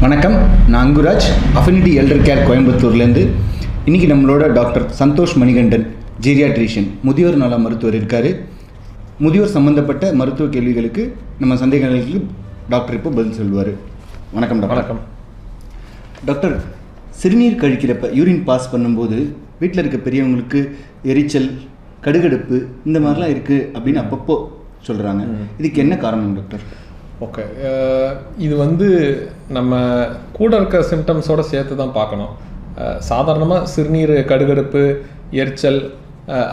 வணக்கம், நான் Anguraj, affinity elder care கோயம்புத்தூர்லேருந்து. இன்றைக்கி நம்மளோட டாக்டர் சந்தோஷ் மணிகண்டன், ஜீரியாட்ரிஷியன், முதியோர் நல மருத்துவர் இருக்கார். முதியோர் சம்மந்தப்பட்ட மருத்துவ கேள்விகளுக்கு, நம்ம சந்தேகங்களுக்கு டாக்டர் இப்போ பதில் சொல்லுவார். வணக்கம் டாக்டர். வணக்கம் டாக்டர், சிறுநீர் கழிக்கிறப்ப யூரின் பாஸ் பண்ணும்போது வீட்டில் இருக்க பெரியவங்களுக்கு எரிச்சல், கடுகடுப்பு இந்த மாதிரிலாம் இருக்குது அப்படின்னு அப்பப்போ சொல்கிறாங்க. இதுக்கு என்ன காரணம் டாக்டர்? ஓகே, இது நம்ம கூட இருக்க சிம்டம்ஸோடு சேர்த்து தான் பார்க்கணும். சாதாரணமாக சிறுநீர் கடுகடுப்பு, எரிச்சல்,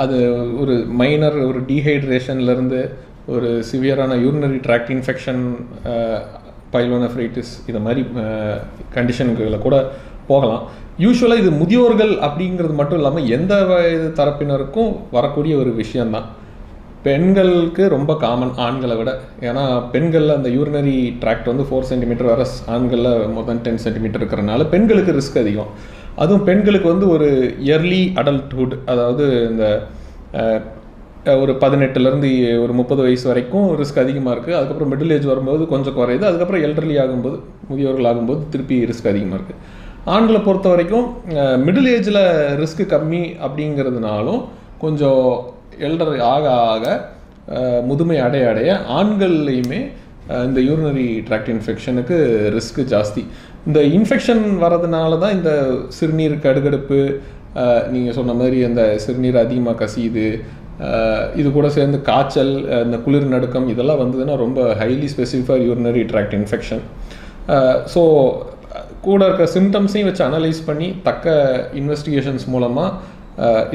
அது ஒரு மைனர் ஒரு டீஹைட்ரேஷன்லேருந்து ஒரு சிவியரான யூரினரி ட்ராக்ட் இன்ஃபெக்ஷன், பைலோனெஃப்ரைட்டிஸ் இது மாதிரி கண்டிஷன்களை கூட போகலாம். யூஸ்வலாக இது முதியோர்கள் அப்படிங்கிறது மட்டும் இல்லாமல் எந்த வயது தரப்பினருக்கும் வரக்கூடிய ஒரு விஷயந்தான். பெண்களுக்கு ரொம்ப காமன் ஆண்களை விட. ஏன்னா பெண்களில் அந்த யூரினரி ட்ராக்ட் 4 சென்டிமீட்டர் வர, ஆண்களில் more than 10 சென்டிமீட்டர் இருக்கிறனால பெண்களுக்கு ரிஸ்க் அதிகம். அதுவும் பெண்களுக்கு ஒரு எர்லி அடல்ட்ஹுட், அதாவது இந்த ஒரு 18லேருந்து ஒரு 30 வயசு வரைக்கும் ரிஸ்க் அதிகமாக இருக்குது. அதுக்கப்புறம் மிடில் ஏஜ் வரும்போது கொஞ்சம் குறையுது. அதுக்கப்புறம் எல்டர்லி ஆகும்போது, முதியோர்கள் ஆகும்போது திருப்பி ரிஸ்க் அதிகமாக இருக்குது. ஆண்களை பொறுத்த வரைக்கும் மிடில் ஏஜில் ரிஸ்க் கம்மி அப்படிங்கிறதுனாலும் கொஞ்சம் எல்டர் ஆக ஆக முதுமை அடைய அடைய ஆண்கள்லையுமே இந்த யூரினரி ட்ராக்ட் இன்ஃபெக்ஷனுக்கு ரிஸ்க்கு ஜாஸ்தி. இந்த இன்ஃபெக்ஷன் வர்றதுனால தான் இந்த சிறுநீர் கடுகடுப்பு, நீங்கள் சொன்ன மாதிரி அந்த சிறுநீர் அதிகமாக கசியுது, இது கூட சேர்ந்து காய்ச்சல், இந்த குளிர் நடுக்கம் இதெல்லாம் வந்ததுன்னா ரொம்ப highly specify urinary tract infection. So கூட இருக்க சிம்டம்ஸையும் வச்சு அனலைஸ் பண்ணி தக்க இன்வெஸ்டிகேஷன்ஸ் மூலமாக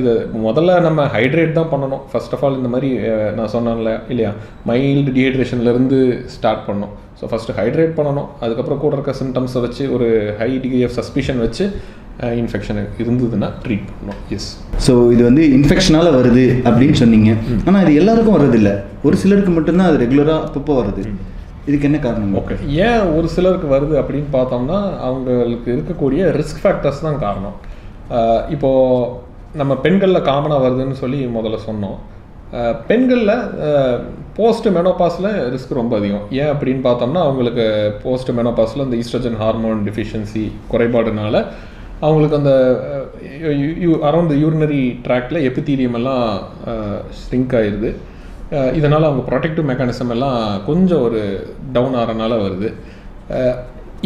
இதை முதல்ல நம்ம ஹைட்ரேட் தான் பண்ணணும். ஃபர்ஸ்ட் ஆஃப் ஆல் இந்த மாதிரி நான் சொன்னேன்ல இல்லையா, மைல்டு டீஹைட்ரேஷன்லேருந்து ஸ்டார்ட் பண்ணணும். ஸோ ஃபஸ்ட்டு ஹைட்ரேட் பண்ணணும். அதுக்கப்புறம் கூட இருக்க சிம்டம்ஸை வச்சு ஒரு ஹை டிகிரி ஆஃப் சஸ்பிஷன் வச்சு இன்ஃபெக்ஷன் இருந்ததுன்னா ட்ரீட் பண்ணணும். எஸ். ஸோ இது இன்ஃபெக்ஷனால் வருது அப்படின்னு சொன்னீங்க. ஆனால் இது எல்லாருக்கும் வர்றதில்லை, ஒரு சிலருக்கு மட்டும்தான் அது ரெகுலராக அப்பப்போ வருது. இதுக்கு என்ன காரணம்? ஓகே, ஏன் ஒரு சிலருக்கு வருது அப்படின்னு பார்த்தோம்னா அவங்களுக்கு இருக்கக்கூடிய ரிஸ்க் ஃபேக்டர்ஸ் தான் காரணம். இப்போது நம்ம பெண்களில் காமனாக வருதுன்னு சொல்லி முதல்ல சொன்னோம். பெண்களில் போஸ்ட் மெனோபாஸில் ரிஸ்க் ரொம்ப அதிகம். ஏன் அப்படின்னு பார்த்தோம்னா அவங்களுக்கு போஸ்ட் மெனோபாஸில் இந்த ஈஸ்ட்ரஜன் ஹார்மோன் டிஃபிஷியன்சி குறைபாடுனால அவங்களுக்கு அந்த அரௌண்ட் யூரினரி ட்ராக்டில் எபித்தீலியம் எல்லாம் ஸ்ட்ரிங்க் ஆயிடுது. இதனால் அவங்க ப்ரொடெக்டிவ் மெக்கானிசம் எல்லாம் கொஞ்சம் ஒரு டவுன் ஆகிறனால வருது.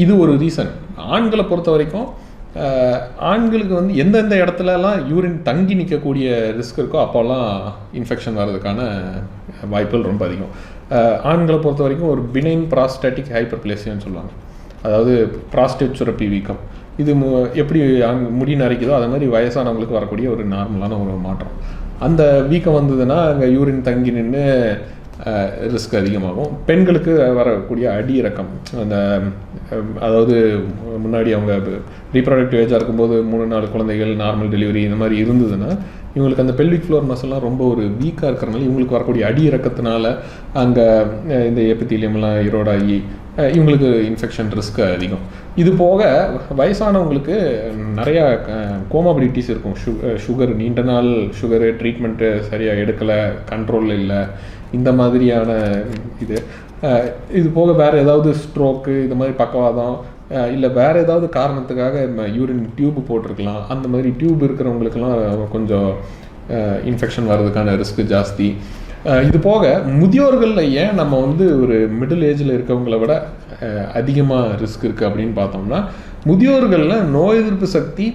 இது ஒரு ரீசன். ஆண்களை பொறுத்த வரைக்கும் ஆண்களுக்கு எந்தெந்த இடத்துலலாம் யூரின் தங்கி நிற்கக்கூடிய ரிஸ்க் இருக்கோ அப்போல்லாம் இன்ஃபெக்ஷன் வர்றதுக்கான வாய்ப்புகள் ரொம்ப அதிகம். ஆண்களை பொறுத்த வரைக்கும் ஒரு பினைன் ப்ராஸ்டாட்டிக் ஹைப்பர்பிளேசியான்னு சொல்லுவாங்க. அதாவது ப்ராஸ்டேட் சுரப்பி வீக்கம். இது எப்படி முடி நரைக்குதோ அது மாதிரி வயசானவங்களுக்கு வரக்கூடிய ஒரு நார்மலான ஒரு மாற்றம். அந்த வீக்கம் வந்ததுன்னா அங்கே யூரின் தங்கி நின்று ரிஸ்க் அதிகமாகும். பெண்களுக்கு வரக்கூடிய அடி இறக்கம், அந்த அதாவது முன்னாடி அவங்க ரீப்ரொடக்டிவ் ஏஜாக இருக்கும்போது 3-4 குழந்தைகள், நார்மல் டெலிவரி இந்த மாதிரி இருந்ததுன்னா இவங்களுக்கு அந்த பெல்விக் ஃப்ளோர் மசில்லாம் ரொம்ப ஒரு வீக்காக இருக்கிறனால இவங்களுக்கு வரக்கூடிய அடி இறக்கத்தினால அங்கே இந்த எபித்தீலியம்லாம் இரோடாகி இவங்களுக்கு இன்ஃபெக்ஷன் ரிஸ்க் அதிகம். இது போக வயசானவங்களுக்கு நிறையா கோமாபிலிட்டிஸ் இருக்கும். சுகர், நீண்ட நாள் சுகரு, ட்ரீட்மெண்ட்டு சரியாக எடுக்கலை, கண்ட்ரோலில் இல்லை, இந்த மாதிரியான இது போக வேறு ஏதாவது ஸ்ட்ரோக்கு, இது மாதிரி பக்கவாதம், இல்லை வேறு ஏதாவது காரணத்துக்காக யூரின் டியூப் போட்டிருக்கலாம். அந்த மாதிரி டியூப் இருக்கிறவங்களுக்கெல்லாம் கொஞ்சம் இன்ஃபெக்ஷன் வர்றதுக்கான ரிஸ்க் ஜாஸ்தி. இது போக முதியோர்களில் ஏன் நம்ம ஒரு மிடில் ஏஜில் இருக்கவங்களை விட அதிகமாக ரிஸ்க் இருக்குது அப்படின்னு பார்த்தோம்னா, முதியோர்களில் நோய் எதிர்ப்பு சக்தி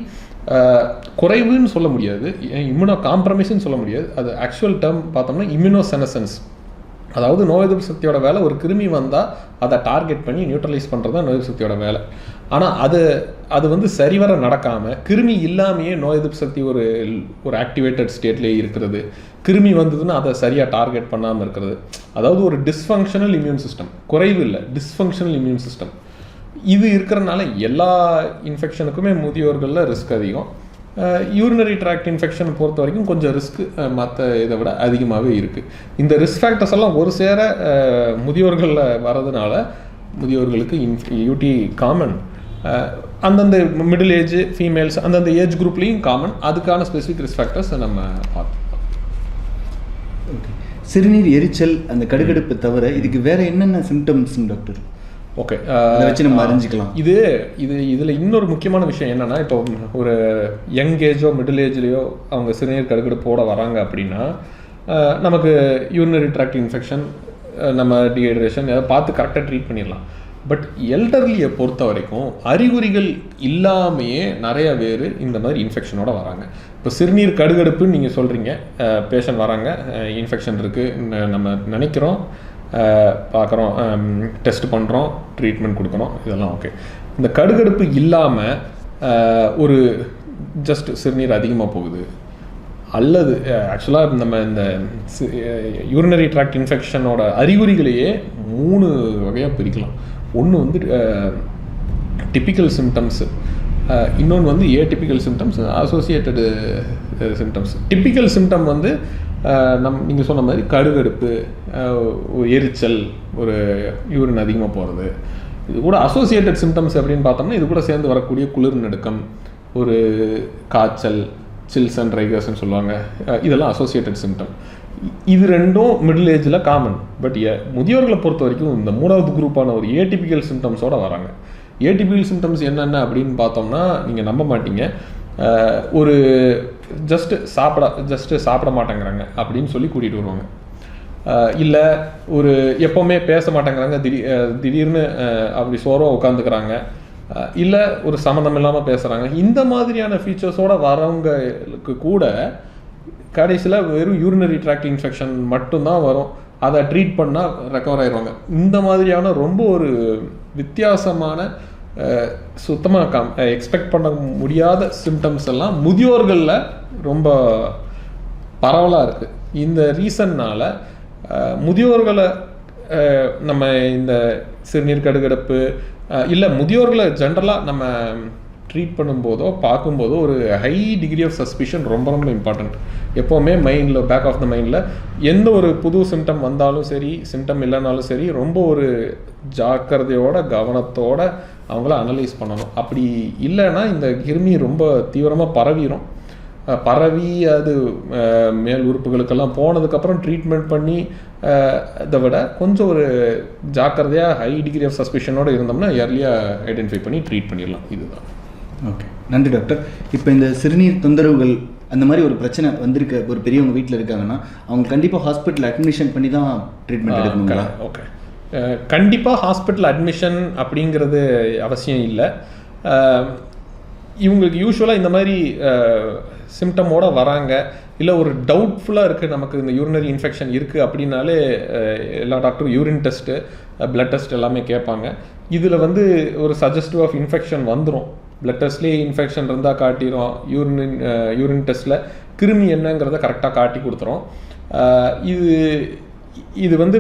குறைவுன்னு சொல்ல முடியாது, இம்யூனோ காம்ப்ரமைஸ்ன்னு சொல்ல முடியாது. அது ஆக்சுவல் டேர்ம் பார்த்தோம்னா இம்யூனோசெனசன்ஸ். அதாவது நோய் எதிர்ப்பு சக்தியோட வேலை ஒரு கிருமி வந்தால் அதை டார்கெட் பண்ணி நியூட்ரலைஸ் பண்ணுறது தான் நோய் எதிர்ப்பு சக்தியோட வேலை. ஆனால் அது சரிவர நடக்காமல் கிருமி இல்லாமையே நோய் எதிர்ப்பு சக்தி ஒரு ஆக்டிவேட்டட் ஸ்டேட்லேயே இருக்கிறது. கிருமி வந்ததுன்னா அதை சரியாக டார்கெட் பண்ணாமல் இருக்கிறது. அதாவது ஒரு டிஸ்ஃபங்க்ஷனல் இம்யூன் சிஸ்டம், குறைவு இல்லை, டிஸ்ஃபங்க்ஷனல் இம்யூன் சிஸ்டம். இது இருக்கிறனால எல்லா இன்ஃபெக்ஷனுக்குமே முதியோர்களில் ரிஸ்க் அதிகம். யூரினரி ட்ராக்ட் இன்ஃபெக்ஷனை பொறுத்த வரைக்கும் கொஞ்சம் ரிஸ்க் மற்ற இதை விட அதிகமாகவே இருக்குது. இந்த ரிஸ்க் ஃபேக்டர்ஸ் எல்லாம் ஒரு சேர முதியோர்களில் வரதுனால முதியோர்களுக்கு யூடி காமன். அந்தந்த மிடில் ஏஜ் ஃபீமேல்ஸ் அந்தந்த ஏஜ் குரூப்லேயும் காமன். அதுக்கான ஸ்பெசிஃபிக் ரிஸ்க் ஃபேக்டர்ஸ் நம்ம பார்ப்போம். சிறுநீர் எரிச்சல், அந்த கடுகடுப்பு தவிர இதுக்கு வேறு என்னென்ன சிம்டம்ஸ் டாக்டர்? ஓகே, அதை வச்சு நம்ம அறிஞ்சிக்கலாம். இதில் இன்னொரு முக்கியமான விஷயம் என்னென்னா, இப்போ ஒரு யங் ஏஜோ மிடில் ஏஜ்லேயோ அவங்க சிறுநீர் கடுகடுப்போட வராங்க அப்படின்னா நமக்கு யூரினரி ட்ராக்ட் இன்ஃபெக்ஷன், நம்ம டீஹைட்ரேஷன் எதாவது பார்த்து கரெக்டாக ட்ரீட் பண்ணிடலாம். பட் எல்டர்லியை பொறுத்த வரைக்கும் அறிகுறிகள் இல்லாமையே நிறைய பேர் இந்த மாதிரி இன்ஃபெக்ஷனோட வராங்க. இப்போ சிறுநீர் கடுகடுப்புன்னு நீங்கள் சொல்கிறீங்க, பேஷண்ட் வராங்க, இன்ஃபெக்ஷன் இருக்குது, நம்ம நினைக்கிறோம், பார்க்குறோம், டெஸ்ட் பண்ணுறோம், ட்ரீட்மெண்ட் கொடுக்குறோம், இதெல்லாம் ஓகே. இந்த கடுகடுப்பு இல்லாமல் ஒரு ஜஸ்ட் சிறுநீர் அதிகமாக போகுது, அல்லது ஆக்சுவலாக நம்ம இந்த யூரினரி ட்ராக்ட் இன்ஃபெக்ஷனோட அறிகுறிகளையே 3 வகையாக பிரிக்கலாம். ஒன்று வந்து டிப்பிக்கல் சிம்டம்ஸு, இன்னொன்று வந்து ஏடிப்பிக்கல் சிம்டம்ஸ், அசோசியேட்டடு சிம்டம்ஸ். டிப்பிக்கல் சிம்டம் வந்து நீங்கள் சொன்ன மாதிரி கடுகடுப்பு, எரிச்சல், ஒரு யூரின் அதிகமாக போகிறது. இது கூட அசோசியேட்டட் சிம்டம்ஸ் அப்படின்னு பார்த்தோம்னா இது கூட சேர்ந்து வரக்கூடிய குளிர் நடுக்கம், ஒரு காய்ச்சல், சில்ஸ் அண்ட் ரைகர்ஸ்ன்னு சொல்லுவாங்க, இதெல்லாம் அசோசியேட்டட் சிம்டம். இது ரெண்டும் மிடில் ஏஜில் காமன். பட் முதியோர்களை பொறுத்த வரைக்கும் இந்த 3வது குரூப்பான ஒரு ஏடிபிக்கல் சிம்டம்ஸோடு வராங்க. ஏடிபிக்கல் சிம்டம்ஸ் என்னென்ன அப்படின்னு பார்த்தோம்னா நீங்கள் நம்ப மாட்டீங்க. ஒரு ஜஸ்ட்டு சாப்பிட மாட்டேங்கிறாங்க அப்படின்னு சொல்லி கூட்டிகிட்டு வருவாங்க. இல்லை ஒரு எப்போவுமே பேச மாட்டேங்கிறாங்க, திடீர்னு அப்படி சோர்வாக உட்காந்துக்கிறாங்க, இல்லை ஒரு சம்மந்தம் இல்லாமல் பேசுகிறாங்க. இந்த மாதிரியான ஃபீச்சர்ஸோடு வரவங்களுக்கு கூட கடைசியில் வெறும் யூரினரி ட்ராக்ட் இன்ஃபெக்ஷன் மட்டும்தான் வரும். அதை ட்ரீட் பண்ணால் ரெக்கவர் ஆயிடுவாங்க. இந்த மாதிரியான ரொம்ப ஒரு வித்தியாசமான சுத்தமாக எக்ஸ்பெக்ட் பண்ண முடியாத சிம்டம்ஸ் எல்லாம் முதியோர்களில் ரொம்ப பரவலாக இருக்குது. இந்த ரீசன்னால் முதியோர்களை நம்ம இந்த சிறுநீர் கடுகடுப்பு இல்லை முதியோர்களை ஜென்ரலாக நம்ம ட்ரீட் பண்ணும்போதோ பார்க்கும்போதோ ஒரு ஹை டிகிரி ஆஃப் சஸ்பிஷன் ரொம்ப ரொம்ப இம்பார்ட்டண்ட். எப்போவுமே மைண்டில், பேக் ஆஃப் த மைண்டில் எந்த ஒரு புது சிம்டம் வந்தாலும் சரி, சிம்டம் இல்லைனாலும் சரி, ரொம்ப ஒரு ஜாக்கிரதையோட கவனத்தோட அவங்கள அனலைஸ் பண்ணணும். அப்படி இல்லைன்னா இந்த கிருமி ரொம்ப தீவிரமாக பரவி அது மேல் உறுப்புகளுக்கெல்லாம் போனதுக்கப்புறம் ட்ரீட்மெண்ட் பண்ணி அதை விட கொஞ்சம் ஒரு ஜாக்கிரதையாக ஹை டிகிரி ஆஃப் சஸ்பிஷனோடு இருந்தோம்னா ஏர்லியாக ஐடென்டிஃபை பண்ணி ட்ரீட் பண்ணிடலாம். இதுதான். ஓகே, நன்றி டாக்டர். இப்போ இந்த சிறுநீர் தொந்தரவுகள் அந்த மாதிரி ஒரு பிரச்சனை வந்திருக்க ஒரு பெரியவங்க வீட்டில் இருக்காங்கன்னா அவங்க கண்டிப்பாக ஹாஸ்பிட்டல் அட்மிஷன் பண்ணி தான் ட்ரீட்மெண்ட் எடுக்கணுங்களா? ஓகே, கண்டிப்பாக ஹாஸ்பிட்டல் அட்மிஷன் அப்படிங்கிறது அவசியம் இல்லை. இவங்களுக்கு யூஸ்வலாக இந்த மாதிரி சிம்டமோடு வராங்க, இல்லை ஒரு டவுட்ஃபுல்லாக இருக்குது, நமக்கு இந்த யூரினரி இன்ஃபெக்ஷன் இருக்குது அப்படின்னாலே எல்லா டாக்டரும் யூரின் டெஸ்ட்டு, பிளட் டெஸ்ட் எல்லாமே கேட்பாங்க. இதில் வந்து ஒரு சஜஸ்டிவ் ஆஃப் இன்ஃபெக்ஷன் வந்துடும். பிளட் டெஸ்ட்லேயே இன்ஃபெக்ஷன் இருந்தால் காட்டிடும், யூரின் டெஸ்ட்டில் கிருமி என்னங்கிறத கரெக்டாக காட்டி கொடுத்துரும். இது வந்து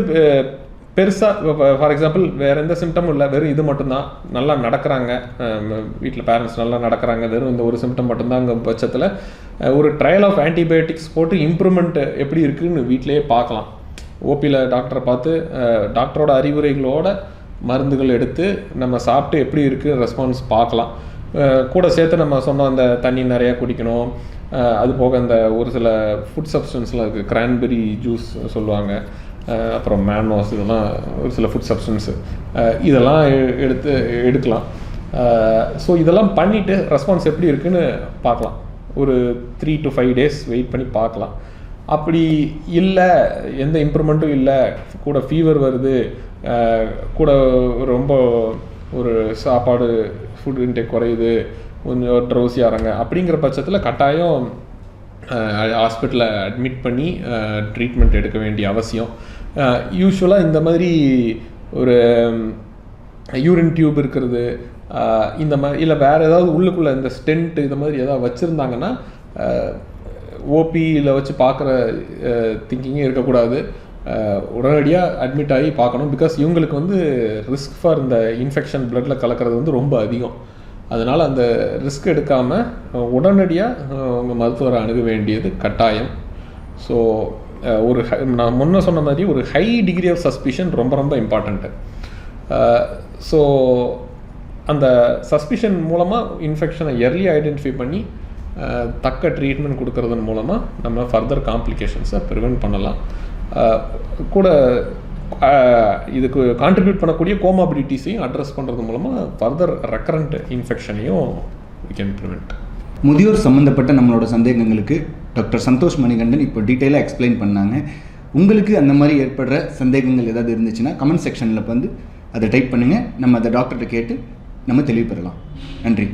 பெருசாக ஃபார் எக்ஸாம்பிள் வேறு எந்த சிம்டமும் இல்லை, வெறும் இது மட்டும்தான், நல்லா நடக்கிறாங்க, வீட்டில் பேரண்ட்ஸ் நல்லா நடக்கிறாங்க, வெறும் இந்த ஒரு சிம்டம் மட்டும்தாங்க பட்சத்தில் ஒரு ட்ரையல் ஆஃப் ஆன்டிபயோட்டிக்ஸ் போட்டு இம்ப்ரூவ்மெண்ட் எப்படி இருக்குதுன்னு வீட்டிலேயே பார்க்கலாம். ஓபியில் டாக்டரை பார்த்து டாக்டரோட அறிவுரைகளோட மருந்துகள் எடுத்து நம்ம சாப்பிட்டு எப்படி இருக்குது ரெஸ்பான்ஸ் பார்க்கலாம். கூட சேர்த்து நம்ம சொன்னோம் அந்த தண்ணி நிறையா குடிக்கணும், அது போக இந்த ஒரு சில ஃபுட் சப்ஸ்டன்ஸ்லாம் இருக்குது, கிரான்பெரி ஜூஸ் சொல்லுவாங்க, அப்புறம் மேனோஸ், இதெல்லாம் ஒரு சில ஃபுட் சப்ஸ்டன்ஸு, இதெல்லாம் எடுக்கலாம். ஸோ இதெல்லாம் பண்ணிவிட்டு ரெஸ்பான்ஸ் எப்படி இருக்குதுன்னு பார்க்கலாம். ஒரு 3 to 5 days வெயிட் பண்ணி பார்க்கலாம். அப்படி இல்லை, எந்த இம்ப்ரூவ்மெண்ட்டும் இல்லை, கூட ஃபீவர் வருது, கூட ரொம்ப ஒரு சாப்பாடு ஃபுட் இன்டேக் குறையுது, கொஞ்சம் ட்ரௌசியாகிறாங்க அப்படிங்கிற பட்சத்தில் கட்டாயம் ஹாஸ்பிட்டலில் அட்மிட் பண்ணி ட்ரீட்மெண்ட் எடுக்க வேண்டிய அவசியம். யூஸ்வலாக இந்த மாதிரி ஒரு யூரின் டியூப் இருக்கிறது, இந்த மாதிரி இல்லை வேறு ஏதாவது உள்ளுக்குள்ளே இந்த ஸ்டென்ட்டு இந்த மாதிரி ஏதாவது வச்சுருந்தாங்கன்னா ஓபியில் வச்சு பார்க்குற திங்கிங்கே இருக்கக்கூடாது. உடனடியாக அட்மிட் ஆகி பார்க்கணும். பிகாஸ் இவங்களுக்கு வந்து ரிஸ்க் ஃபார் இந்த இன்ஃபெக்ஷன் பிளட்டில் கலக்கிறது வந்து ரொம்ப அதிகம். அதனால் அந்த ரிஸ்க் எடுக்காமல் உடனடியாக உங்கள் மருத்துவரை அணுக வேண்டியது கட்டாயம். ஸோ நான் முன்ன சொன்ன மாதிரி ஒரு ஹை டிகிரி ஆஃப் சஸ்பிஷன் ரொம்ப ரொம்ப இம்பார்ட்டண்ட்டு. ஸோ அந்த சஸ்பிஷன் மூலமாக இன்ஃபெக்ஷனை எர்லி ஐடென்டிஃபை பண்ணி தக்க ட்ரீட்மெண்ட் கொடுக்கறதன் மூலமாக நம்ம ஃபர்தர் காம்ப்ளிகேஷன்ஸை ப்ரிவெண்ட் பண்ணலாம். கூட இதுக்கு கான்ட்ரிபியூட் பண்ணக்கூடிய கோமாபிலிட்டிஸையும் அட்ரஸ் பண்ணுறது மூலமாக ஃபர்தர் ரெக்கரண்ட் இன்ஃபெக்ஷனையும் we can prevent. முதியோர் சம்மந்தப்பட்ட நம்மளோட சந்தேகங்களுக்கு டாக்டர் சந்தோஷ் மணிகண்டன் இப்போ டீட்டெயிலாக எக்ஸ்பிளைன் பண்ணாங்க. உங்களுக்கு அந்த மாதிரி ஏற்படுற சந்தேகங்கள் ஏதாவது இருந்துச்சுன்னா கமெண்ட் செக்ஷனில் வந்து அதை டைப் பண்ணுங்கள். நம்ம அதை டாக்டர்கிட்ட கேட்டு நம்ம தெளிவு பெறலாம். நன்றி.